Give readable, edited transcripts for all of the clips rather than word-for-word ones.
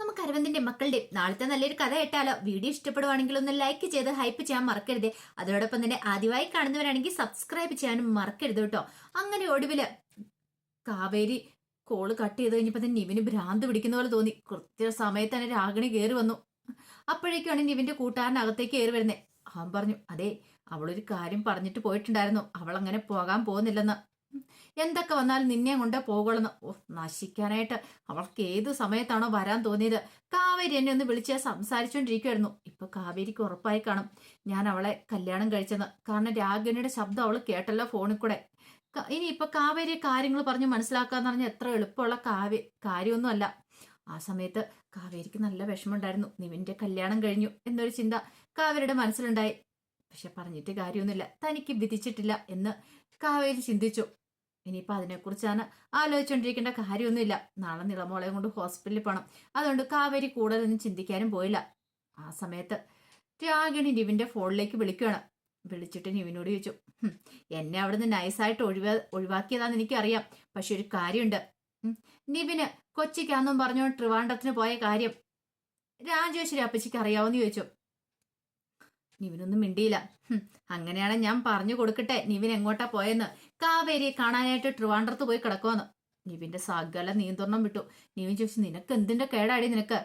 നമുക്ക് അരവിന്ദിന്റെ മക്കളുടെ നാളത്തെ നല്ലൊരു കഥ കേട്ടാലോ? വീഡിയോ ഇഷ്ടപ്പെടുവാണെങ്കിൽ ഒന്ന് ലൈക്ക് ചെയ്ത് ഹൈപ്പ് ചെയ്യാൻ മറക്കരുത്. അതോടൊപ്പം തന്നെ ആദ്യമായി കാണുന്നവരാണെങ്കിൽ സബ്സ്ക്രൈബ് ചെയ്യാനും മറക്കരുത് കേട്ടോ. അങ്ങനെ ഒടുവില് കാവേരി കോള് കട്ട് ചെയ്ത് കഴിഞ്ഞപ്പോ തന്നെ നിവിന് ഭ്രാന്ത് പിടിക്കുന്ന പോലെ തോന്നി. കൃത്യ സമയത്ത് തന്നെ രാഗിണി കയറി വന്നു. അപ്പോഴേക്കാണ് നിവിന്റെ കൂട്ടുകാരനകത്തേക്ക് കയറി വരുന്നേ. അവൻ പറഞ്ഞു, അതെ, അവളൊരു കാര്യം പറഞ്ഞിട്ട് പോയിട്ടുണ്ടായിരുന്നു, അവൾ അങ്ങനെ പോകാൻ പോകുന്നില്ലെന്ന്. എന്തൊക്കെ വന്നാലും നിന്നെ കൊണ്ടേ പോകുള്ളന്ന്. ഓ, നശിക്കാനായിട്ട് അവൾക്ക് ഏത് സമയത്താണോ വരാൻ തോന്നിയത്. കാവേരി എന്നെ ഒന്ന് വിളിച്ച് സംസാരിച്ചുകൊണ്ടിരിക്കുവായിരുന്നു. ഇപ്പൊ കാവേരിക്ക് ഉറപ്പായി കാണും ഞാൻ അവളെ കല്യാണം കഴിച്ചെന്ന്. കാരണം രാഗിണിയുടെ ശബ്ദം അവൾ കേട്ടല്ലോ ഫോണിൽ കൂടെ. ഇനി ഇപ്പൊ കാവേരി കാര്യങ്ങൾ പറഞ്ഞ് മനസ്സിലാക്കാന്ന് പറഞ്ഞാൽ എത്ര എളുപ്പമുള്ള കാര്യമൊന്നും അല്ല. ആ സമയത്ത് കാവേരിക്ക് നല്ല വിഷമമുണ്ടായിരുന്നു. നിവിന്റെ കല്യാണം കഴിഞ്ഞു എന്നൊരു ചിന്ത കാവേരിയുടെ മനസ്സിലുണ്ടായി. പക്ഷെ പറഞ്ഞിട്ട് കാര്യമൊന്നുമില്ല, തനിക്ക് വിധിച്ചിട്ടില്ല എന്ന് കാവേരി ചിന്തിച്ചു. ഇനിയിപ്പോൾ അതിനെക്കുറിച്ചാണ് ആലോചിച്ചുകൊണ്ടിരിക്കേണ്ട കാര്യമൊന്നുമില്ല. നാളെ നിളമോളെ കൊണ്ട് ഹോസ്പിറ്റലിൽ പോകണം. അതുകൊണ്ട് കാവേരി കൂടുതലൊന്നും ചിന്തിക്കാനും പോയില്ല. ആ സമയത്ത് രാഗിണി നിവിന്റെ ഫോണിലേക്ക് വിളിക്കുകയാണ്. വിളിച്ചിട്ട് നിവിനോട് ചോദിച്ചു, എന്നെ അവിടുന്ന് നൈസായിട്ട് ഒഴിവാക്കിയതാന്ന് എനിക്കറിയാം. പക്ഷെ ഒരു കാര്യമുണ്ട്. നിവിന് കൊച്ചിക്കാന്നും പറഞ്ഞു ട്രിവാൻഡത്തിന് പോയ കാര്യം രാജേശ്വരി അപ്പച്ചിക്ക് അറിയാവോന്ന് ചോദിച്ചു. നിവിനൊന്നും മിണ്ടിയില്ല. അങ്ങനെയാണ് ഞാൻ പറഞ്ഞു കൊടുക്കട്ടെ നിവിൻ എങ്ങോട്ടാ പോയെന്ന്. കാവേരിയെ കാണാനായിട്ട് ട്രിവാൻഡ്രത്ത് പോയി കിടക്കുമെന്ന്. നിവിന്റെ സകല നിയന്ത്രണം വിട്ടു. നിവിൻ ചോദിച്ചു, നിനക്ക് എന്തിന്റെ കേടാടി നിനക്ക്?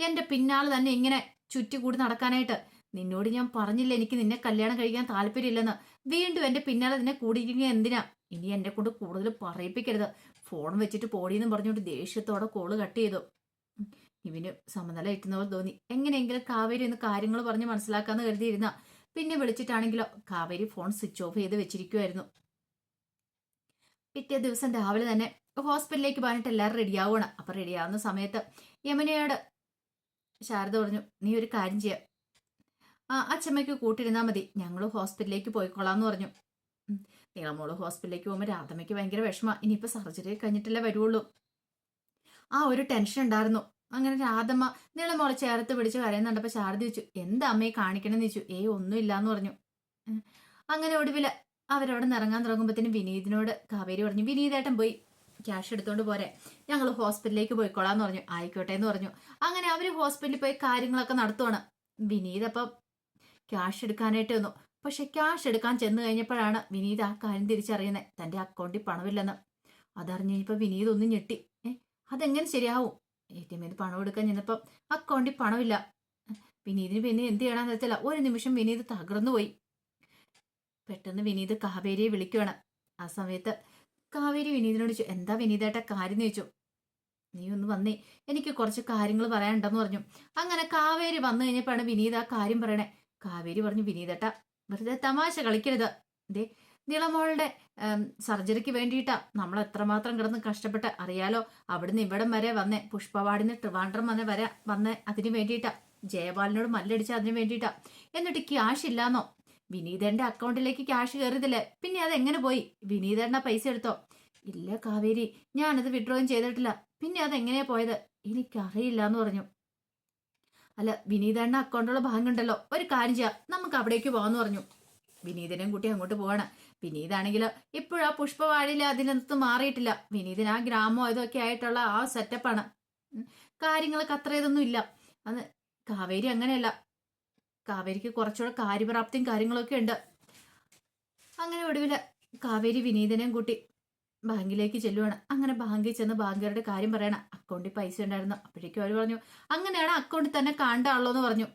എന്റെ പിന്നാലെ തന്നെ ഇങ്ങനെ ചുറ്റി കൂടി നടക്കാനായിട്ട്. നിന്നോട് ഞാൻ പറഞ്ഞില്ല എനിക്ക് നിന്നെ കല്യാണം കഴിക്കാൻ താല്പര്യമില്ലെന്ന്. വീണ്ടും എന്റെ പിന്നാലെ നിന്നെ കൂടിയിരിക്കുക എന്തിനാ? ഇനി എന്നെ കൊണ്ട് കൂടുതൽ പറയിപ്പിക്കരുത്. ഫോൺ വെച്ചിട്ട് പോടിയെന്നും പറഞ്ഞുകൊണ്ട് ദേഷ്യത്തോടെ കോള് കട്ട് ചെയ്തു. ഇവന് സമനില എത്തുന്ന പോലെ തോന്നി. എങ്ങനെയെങ്കിലും കാവേരി ഒന്ന് കാര്യങ്ങൾ പറഞ്ഞ് മനസ്സിലാക്കാന്ന് കരുതിയിരുന്ന. പിന്നെ വിളിച്ചിട്ടാണെങ്കിലോ കാവേരി ഫോൺ സ്വിച്ച് ഓഫ് ചെയ്ത് വെച്ചിരിക്കുമായിരുന്നു. പിറ്റേ ദിവസം രാവിലെ തന്നെ ഹോസ്പിറ്റലിലേക്ക് പോകാനായിട്ട് എല്ലാവരും റെഡിയാവുകയാണ്. അപ്പൊ റെഡിയാവുന്ന സമയത്ത് യമുനയോട് ശാരദ പറഞ്ഞു, നീ ഒരു കാര്യം ചെയ്യാം, അച്ഛമ്മയ്ക്ക് കൂട്ടിരുന്നാൽ മതി, ഞങ്ങൾ ഹോസ്പിറ്റലിലേക്ക് പോയിക്കൊള്ളാന്ന് പറഞ്ഞു. നീളമോള് ഹോസ്പിറ്റലിലേക്ക് പോകുമ്പോൾ രാധമ്മയ്ക്ക് ഭയങ്കര വിഷമ. ഇനിയിപ്പോ സർജറി കഴിഞ്ഞിട്ടല്ലേ വരുള്ളൂ. ആ ഒരു ടെൻഷൻ ഉണ്ടായിരുന്നു. അങ്ങനെ രാധമ്മ നീളമോളെ ചേർത്ത് പിടിച്ച് കരയുന്നുണ്ടപ്പോ ശാരദ ചോദിച്ചു, എന്താ അമ്മയെ കാണിക്കണമെന്ന് ചോദിച്ചു. ഒന്നും ഇല്ലാന്ന് പറഞ്ഞു. അങ്ങനെ ഒടുവില് അവരവിടെ നിന്ന് ഇറങ്ങാൻ തുടങ്ങുമ്പോഴത്തേനും വിനീതിനോട് കാവേരി പറഞ്ഞു, വിനീതേട്ടൻ പോയി ക്യാഷ് എടുത്തോണ്ട് പോരെ, ഞങ്ങൾ ഹോസ്പിറ്റലിലേക്ക് പോയിക്കോളാന്ന് പറഞ്ഞു. ആയിക്കോട്ടെ എന്ന് പറഞ്ഞു. അങ്ങനെ അവര് ഹോസ്പിറ്റലിൽ പോയി കാര്യങ്ങളൊക്കെ നടത്തുവാണ്. വിനീത് അപ്പം ക്യാഷ് എടുക്കാനായിട്ട് വന്നു. പക്ഷെ ക്യാഷ് എടുക്കാൻ ചെന്ന് കഴിഞ്ഞപ്പോഴാണ് വിനീത് ആ കാര്യം തിരിച്ചറിയുന്നത്, തന്റെ അക്കൗണ്ടിൽ പണമില്ലെന്ന്. അതറിഞ്ഞ് കഴിഞ്ഞപ്പോ വിനീത് ഒന്ന് ഞെട്ടി. അതെങ്ങനെ ശരിയാവും? ATM പണം എടുക്കാൻ ചെന്നപ്പം അക്കൗണ്ടിൽ പണമില്ല. വിനീതിന് പിന്നെ എന്ത് ചെയ്യണമെന്ന് വെച്ചാൽ ഒരു നിമിഷം വിനീത് തകർന്നു പോയി. പെട്ടെന്ന് വിനീത് കാവേരിയെ വിളിക്കുകയാണ്. ആ സമയത്ത് കാവേരി വിനീതിനോട് ചോദിച്ചു, എന്താ വിനീതേട്ട കാര്യം എന്ന് ചോദിച്ചു. നീ ഒന്ന് വന്നേ, എനിക്ക് കുറച്ച് കാര്യങ്ങൾ പറയാനുണ്ടെന്ന് പറഞ്ഞു. അങ്ങനെ കാവേരി വന്നു കഴിഞ്ഞപ്പോഴാണ് വിനീത് ആ കാര്യം പറയണേ. കാവേരി പറഞ്ഞു, വിനീതേട്ട വെറുതെ തമാശ കളിക്കരുത്. ദേ നിളമോളുടെ സർജറിക്ക് വേണ്ടിയിട്ടാ നമ്മൾ എത്രമാത്രം കിടന്ന് കഷ്ടപ്പെട്ട് അറിയാലോ. അവിടുന്ന് ഇവിടം വരെ വന്നേ, പുഷ്പവാടിന്ന് ട്രിവാൻഡ്രം വന്നേ അതിന് വേണ്ടിയിട്ടാ. ജയപാലിനോട് മല്ലടിച്ച അതിന് വേണ്ടിയിട്ടാ. എന്നിട്ട് ക്യാഷ് ഇല്ലാന്നോ? വിനീതന്റെ അക്കൗണ്ടിലേക്ക് ക്യാഷ് കയറിയതില്ലേ, പിന്നെ അതെങ്ങനെ പോയി? വിനീതന്റെ പൈസ എടുത്തോ? ഇല്ല കാവേരി, ഞാനത് വിഡ്രോയും ചെയ്തിട്ടില്ല. പിന്നെ അതെങ്ങനെയാ പോയത്? എനിക്കറിയില്ല എന്ന് പറഞ്ഞു. അല്ല, വിനീതന്റെ അക്കൗണ്ടുള്ള ബാങ്ക് ഉണ്ടല്ലോ, ഒരു കാര്യം ചെയ്യാം, നമുക്ക് അവിടേക്ക് പോകാന്ന് പറഞ്ഞു. വിനീതനെയും കൂട്ടി അങ്ങോട്ട് പോവാണ്. വിനീതാണെങ്കിലോ ഇപ്പോഴാ പുഷ്പവാടിയിൽ അതിനകത്ത് മാറിയിട്ടില്ല. വിനീതിന് ആ ഗ്രാമോ ഇതൊക്കെ ആയിട്ടുള്ള ആ സെറ്റപ്പാണ്. കാര്യങ്ങളൊക്കെ അത്ര ഇതൊന്നും ഇല്ല. അത് കാവേരി അങ്ങനെയല്ല. കാവേരിക്ക് കുറച്ചുകൂടെ കാര്യപ്രാപ്തിയും കാര്യങ്ങളൊക്കെ ഉണ്ട്. അങ്ങനെ ഒടുവില് കാവേരി വിനീതനെയും കൂട്ടി ബാങ്കിലേക്ക് ചെല്ലുവാണ്. അങ്ങനെ ബാങ്കിൽ ചെന്ന് ബാങ്കുകാരുടെ കാര്യം പറയണ. അക്കൗണ്ടിൽ പൈസ ഉണ്ടായിരുന്നു. അപ്പോഴേക്കും അവർ പറഞ്ഞു, അങ്ങനെയാണ് അക്കൗണ്ടിൽ തന്നെ കാണാനുള്ളൂ എന്ന് പറഞ്ഞു.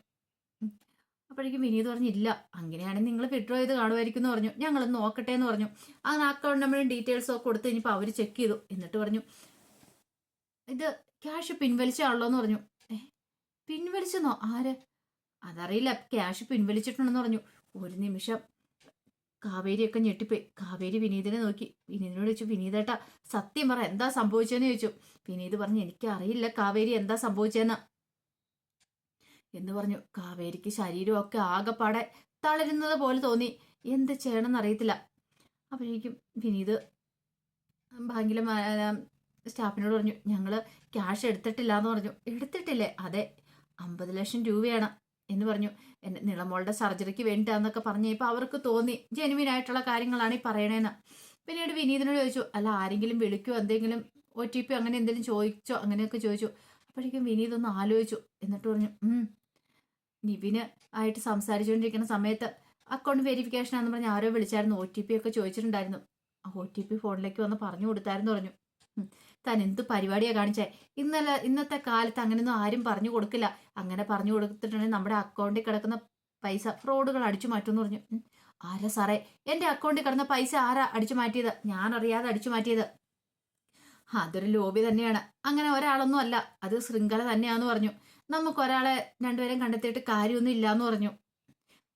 അപ്പോഴേക്കും വിനീത് പറഞ്ഞു, ഇല്ല, അങ്ങനെയാണെങ്കിൽ നിങ്ങൾ വിഡ്രോ ചെയ്ത് കാണുമായിരിക്കും എന്ന് പറഞ്ഞു. ഞങ്ങളൊന്ന് നോക്കട്ടെ എന്ന് പറഞ്ഞു. അങ്ങനെ അക്കൗണ്ട് നമ്പറും ഡീറ്റെയിൽസും ഒക്കെ കൊടുത്ത് കഴിഞ്ഞപ്പോൾ അവർ ചെക്ക് ചെയ്തു. എന്നിട്ട് പറഞ്ഞു, ഇത് ക്യാഷ് പിൻവലിച്ചാണല്ലോ എന്ന് പറഞ്ഞു. പിൻവലിച്ചെന്നോ? ആര്? അതറിയില്ല, ക്യാഷ് പിൻവലിച്ചിട്ടുണ്ടെന്ന് പറഞ്ഞു. ഒരു നിമിഷം കാവേരിയൊക്കെ ഞെട്ടിപ്പോയി. കാവേരി വിനീതിനെ നോക്കി. വിനീതിനോട് ചോദിച്ചു, വിനീതേട്ടാ സത്യം പറ, എന്താ സംഭവിച്ചതെന്ന് ചോദിച്ചു. വിനീത് പറഞ്ഞു, എനിക്കറിയില്ല കാവേരി എന്താ സംഭവിച്ചതെന്ന് എന്ന് പറഞ്ഞു. കാവേരിക്ക് ശരീരമൊക്കെ ആകെപ്പാടെ തളരുന്നത് പോലെ തോന്നി. എന്ത് ചെയ്യണമെന്ന് അറിയത്തില്ല. അപ്പോഴേക്കും വിനീത് ബാങ്കിലെ സ്റ്റാഫിനോട് പറഞ്ഞു, ഞങ്ങള് ക്യാഷ് എടുത്തിട്ടില്ല എന്ന് പറഞ്ഞു. എടുത്തിട്ടില്ലേ? അതെ, 50 ലക്ഷം രൂപയാണ് എന്ന് പറഞ്ഞു. എന്നെ നിളമോളുടെ സർജറിക്ക് വേണ്ടിയിട്ടാന്നൊക്കെ പറഞ്ഞു. ഇപ്പൊ അവർക്ക് തോന്നി ജെനുവിൻ ആയിട്ടുള്ള കാര്യങ്ങളാണ് ഈ പറയണേന്ന്. പിന്നീട് വിനീതിനോട് ചോദിച്ചു, അല്ല ആരെങ്കിലും വിളിക്കോ, എന്തെങ്കിലും OTP അങ്ങനെ എന്തെങ്കിലും ചോദിച്ചോ? അങ്ങനെയൊക്കെ ചോദിച്ചു. അപ്പോഴേക്കും വിനീത് ഒന്ന് ആലോചിച്ചു. എന്നിട്ട് പറഞ്ഞു, നിവിന് ആയിട്ട് സംസാരിച്ചുകൊണ്ടിരിക്കുന്ന സമയത്ത് അക്കൗണ്ട് വെരിഫിക്കേഷൻ ആണെന്ന് പറഞ്ഞ് ആരോ വിളിച്ചായിരുന്നു, OTP ഒക്കെ ചോദിച്ചിട്ടുണ്ടായിരുന്നു. ആ OTP ഫോണിലേക്ക് വന്ന് പറഞ്ഞു കൊടുത്തായിരുന്നു പറഞ്ഞു. താൻ എന്ത് പരിപാടിയാ കാണിച്ചേ? ഇന്നത്തെ കാലത്ത് അങ്ങനെയൊന്നും ആരും പറഞ്ഞു കൊടുക്കില്ല. അങ്ങനെ പറഞ്ഞു കൊടുത്തിട്ടുണ്ടെങ്കിൽ നമ്മുടെ അക്കൗണ്ടിൽ കിടക്കുന്ന പൈസ ഫ്രോഡുകൾ അടിച്ചു മാറ്റുമെന്ന് പറഞ്ഞു. ആരാ സാറേ എന്റെ അക്കൗണ്ടിൽ കിടന്ന പൈസ ആരാ അടിച്ചു മാറ്റിയത്? ഞാൻ അറിയാതെ അടിച്ചു മാറ്റിയത്. അതൊരു ലോബി തന്നെയാണ്. അങ്ങനെ ഒരാളൊന്നും അല്ല, അത് ശൃംഖല തന്നെയാന്ന് പറഞ്ഞു. നമുക്ക് ഒരാളെ രണ്ടുപേരും കണ്ടെത്തിയിട്ട് കാര്യമൊന്നും ഇല്ലാന്ന് പറഞ്ഞു.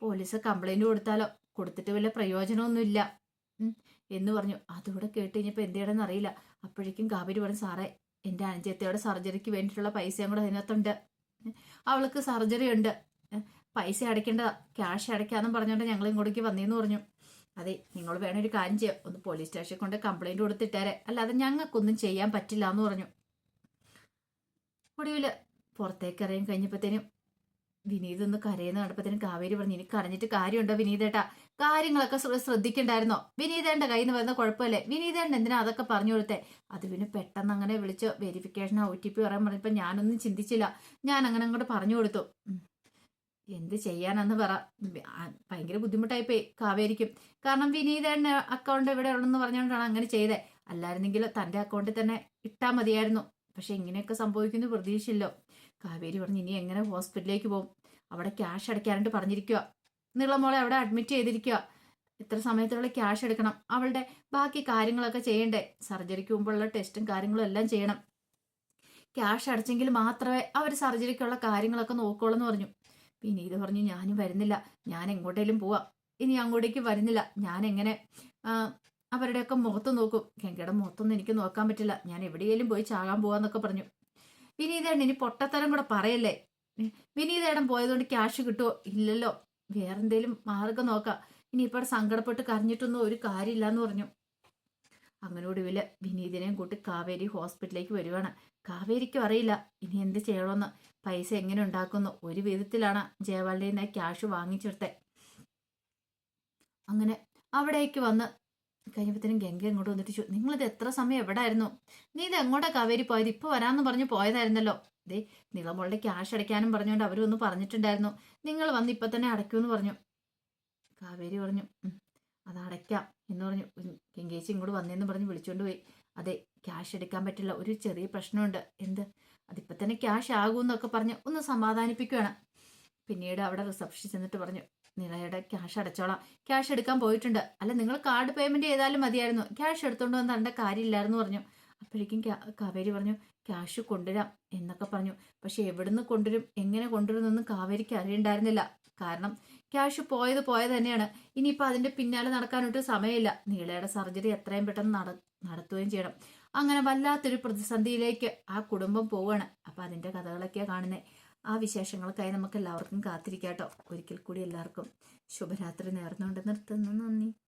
പോലീസ് കംപ്ലൈന്റ് കൊടുത്താലോ? കൊടുത്തിട്ട് വല്ല പ്രയോജനമൊന്നുമില്ല എന്ന് പറഞ്ഞു. അതുകൂടെ കേട്ട് കഴിഞ്ഞപ്പോൾ എന്ത് ചെയ്യണമെന്ന് അറിയില്ല. അപ്പോഴേക്കും കാവേരി പറഞ്ഞു, സാറേ എൻ്റെ അനുജത്തിയുടെ സർജറിക്ക് വേണ്ടിയിട്ടുള്ള പൈസയും കൂടെ അതിനകത്തുണ്ട്. അവൾക്ക് സർജറി ഉണ്ട്, പൈസ അടയ്ക്കേണ്ടതാ, ക്യാഷ് അടയ്ക്കാന്നും പറഞ്ഞുകൊണ്ട് ഞങ്ങൾ ഇങ്ങോട്ടേക്ക് വന്നേന്ന് പറഞ്ഞു. അതെ, നിങ്ങൾ വേണ ഒരു കാര്യം ചെയ്യാം, ഒന്ന് പോലീസ് സ്റ്റേഷനിൽ കൊണ്ട് കംപ്ലൈന്റ് കൊടുത്തിട്ടേരെ, അല്ലാതെ ഞങ്ങൾക്കൊന്നും ചെയ്യാൻ പറ്റില്ല എന്ന് പറഞ്ഞു. ഒടുവില് പുറത്തേക്ക് ഇറങ്ങി കഴിഞ്ഞപ്പോഴത്തേനും വിനീത് ഒന്ന് കരയുന്ന കണ്ടപ്പോഴത്തേനും കാവേരി പറഞ്ഞു, എനിക്ക് അറിഞ്ഞിട്ട് കാര്യമുണ്ടോ വിനീതേട്ടാ? കാര്യങ്ങളൊക്കെ ശ്രദ്ധിക്കണ്ടായിരുന്നോ? വിനീതേന്റെ കയ്യിൽ നിന്ന് വരുന്ന കുഴപ്പമല്ലേ? വിനീതേട്ടൻ എന്തിനാ അതൊക്കെ പറഞ്ഞു കൊടുത്തേ? അത് പിന്നെ പെട്ടെന്ന് അങ്ങനെ വിളിച്ച് വെരിഫിക്കേഷൻ OTP പറയാൻ പറഞ്ഞപ്പോൾ ഞാനൊന്നും ചിന്തിച്ചില്ല, ഞാൻ അങ്ങനെ അങ്ങോട്ട് പറഞ്ഞു കൊടുത്തു. എന്ത് ചെയ്യാനെന്ന് പറ. ഭയങ്കര ബുദ്ധിമുട്ടായിപ്പോയി കാവേരിക്കും. കാരണം വിനീതേട്ടൻ്റെ അക്കൗണ്ട് ഇവിടെ ഉള്ളെന്ന് പറഞ്ഞുകൊണ്ടാണ് അങ്ങനെ ചെയ്തേ. അല്ലായിരുന്നെങ്കിൽ തൻ്റെ അക്കൗണ്ടിൽ തന്നെ ഇട്ടാൽ മതിയായിരുന്നു. പക്ഷെ ഇങ്ങനെയൊക്കെ സംഭവിക്കുന്നു പ്രതീക്ഷിച്ചല്ലോ. കാവേരി പറഞ്ഞു, ഇനി എങ്ങനെ ഹോസ്പിറ്റലിലേക്ക് പോകും? അവിടെ ക്യാഷ് അടയ്ക്കാനായിട്ട് പറഞ്ഞിരിക്കുക. നീളമോളെ അവിടെ അഡ്മിറ്റ് ചെയ്തിരിക്കുക. ഇത്ര സമയത്തുള്ള ക്യാഷ് എടുക്കണം. അവളുടെ ബാക്കി കാര്യങ്ങളൊക്കെ ചെയ്യണ്ടേ? സർജറിക്ക് മുമ്പുള്ള ടെസ്റ്റും കാര്യങ്ങളും എല്ലാം ചെയ്യണം. ക്യാഷ് അടച്ചെങ്കിൽ മാത്രമേ അവർ സർജറിക്കുള്ള കാര്യങ്ങളൊക്കെ നോക്കുള്ളൂ എന്ന് പറഞ്ഞു. വിനീത് പറഞ്ഞു, ഞാനും വരുന്നില്ല, ഞാൻ എങ്ങോട്ടേലും പോവാം, ഇനി അങ്ങോട്ടേക്ക് വരുന്നില്ല. ഞാൻ എങ്ങനെ അവരുടെയൊക്കെ മുഖത്ത് നോക്കും? ഗംഗയുടെ മുഖത്തൊന്നും എനിക്ക് നോക്കാൻ പറ്റില്ല, ഞാൻ എവിടെയെങ്കിലും പോയി ചാകാൻ പോവാന്നൊക്കെ പറഞ്ഞു. വിനീതേടൻ ഇനി പൊട്ടത്തരം കൂടെ പറയല്ലേ. വിനീതേടൻ പോയതുകൊണ്ട് ക്യാഷ് കിട്ടുമോ? ഇല്ലല്ലോ, വേറെന്തേലും മാർഗം നോക്കാം. ഇനിയിപ്പോൾ സങ്കടപ്പെട്ട് കരഞ്ഞിട്ടൊന്നും ഒരു കാര്യമില്ല എന്ന് പറഞ്ഞു. അങ്ങനെ ഒടുവില് വിനീതിനെയും കൂട്ടി കാവേരി ഹോസ്പിറ്റലിലേക്ക് വരുവാണ്. കാവേരിക്കും അറിയില്ല ഇനി എന്ത് ചെയ്യണമെന്ന്. പൈസ എങ്ങനെ ഉണ്ടാക്കുന്നു? ഒരു വിധത്തിലാണ് ജയവാളിന്റെ നിന്ന് ക്യാഷ് വാങ്ങിച്ചെടുത്തെ. അങ്ങനെ അവിടേക്ക് വന്ന് കഴിഞ്ഞപ്പോഴത്തേനും ഗംഗ ഇങ്ങോട്ട് വന്നിട്ട് ചോദിച്ചു, നിങ്ങളിത് എത്ര സമയം എവിടെ ആയിരുന്നു? നീ ഇത് എങ്ങോട്ടാ കാവേരി പോയത്? ഇപ്പൊ വരാമെന്ന് പറഞ്ഞു പോയതായിരുന്നല്ലോ. ദേ നിളമോളുടെ ക്യാഷ് അടയ്ക്കാനും പറഞ്ഞുകൊണ്ട് അവരൊന്ന് പറഞ്ഞിട്ടുണ്ടായിരുന്നു, നിങ്ങൾ വന്ന് ഇപ്പൊ തന്നെ അടയ്ക്കുമെന്ന് പറഞ്ഞു. കാവേരി പറഞ്ഞു, അത് അടയ്ക്കാം എന്ന് പറഞ്ഞു. ഗംഗേച്ചി ഇങ്ങോട്ട് വന്നേന്ന് പറഞ്ഞ് വിളിച്ചുകൊണ്ട് പോയി. അതെ, ക്യാഷ് എടുക്കാൻ പറ്റില്ല, ഒരു ചെറിയ പ്രശ്നമുണ്ട്. എന്ത്? അതിപ്പോൾ തന്നെ ക്യാഷ് ആകുമെന്നൊക്കെ പറഞ്ഞ് ഒന്ന് സമാധാനിപ്പിക്കുകയാണ്. പിന്നീട് അവിടെ റിസപ്ഷൻ ചെന്നിട്ട് പറഞ്ഞു, നിളയുടെ ക്യാഷ് അടച്ചോളാം, ക്യാഷ് എടുക്കാൻ പോയിട്ടുണ്ട്. അല്ല, നിങ്ങൾ കാർഡ് പേയ്മെന്റ് ചെയ്താലും മതിയായിരുന്നു, ക്യാഷ് എടുത്തോണ്ട് വന്ന് തരേണ്ട കാര്യമില്ലായിരുന്നു പറഞ്ഞു. അപ്പോഴേക്കും കാവേരി പറഞ്ഞു, ക്യാഷ് കൊണ്ടുവരാം എന്നൊക്കെ പറഞ്ഞു. പക്ഷെ എവിടുന്ന് കൊണ്ടുവരും, എങ്ങനെ കൊണ്ടുവരുന്നൊന്നും കാവേരിക്ക് അറിയണ്ടായിരുന്നില്ല. കാരണം ക്യാഷ് പോയത് തന്നെയാണ്. ഇനിയിപ്പോൾ അതിന്റെ പിന്നാലെ നടക്കാനൊട്ട് സമയമില്ല. നീളയുടെ സർജറി എത്രയും പെട്ടെന്ന് നടത്തുകയും ചെയ്യണം. അങ്ങനെ വല്ലാത്തൊരു പ്രതിസന്ധിയിലേക്ക് ആ കുടുംബം പോവുകയാണ്. അപ്പൊ അതിന്റെ കഥകളൊക്കെയാണ് കാണുന്നത്. ആ വിശേഷങ്ങൾക്കായി നമുക്ക് എല്ലാവർക്കും കാത്തിരിക്കാട്ടോ. ഒരിക്കൽ കൂടി എല്ലാവർക്കും ശുഭരാത്രി നേർന്നുകൊണ്ട് നിർത്തുന്നു. നന്ദി.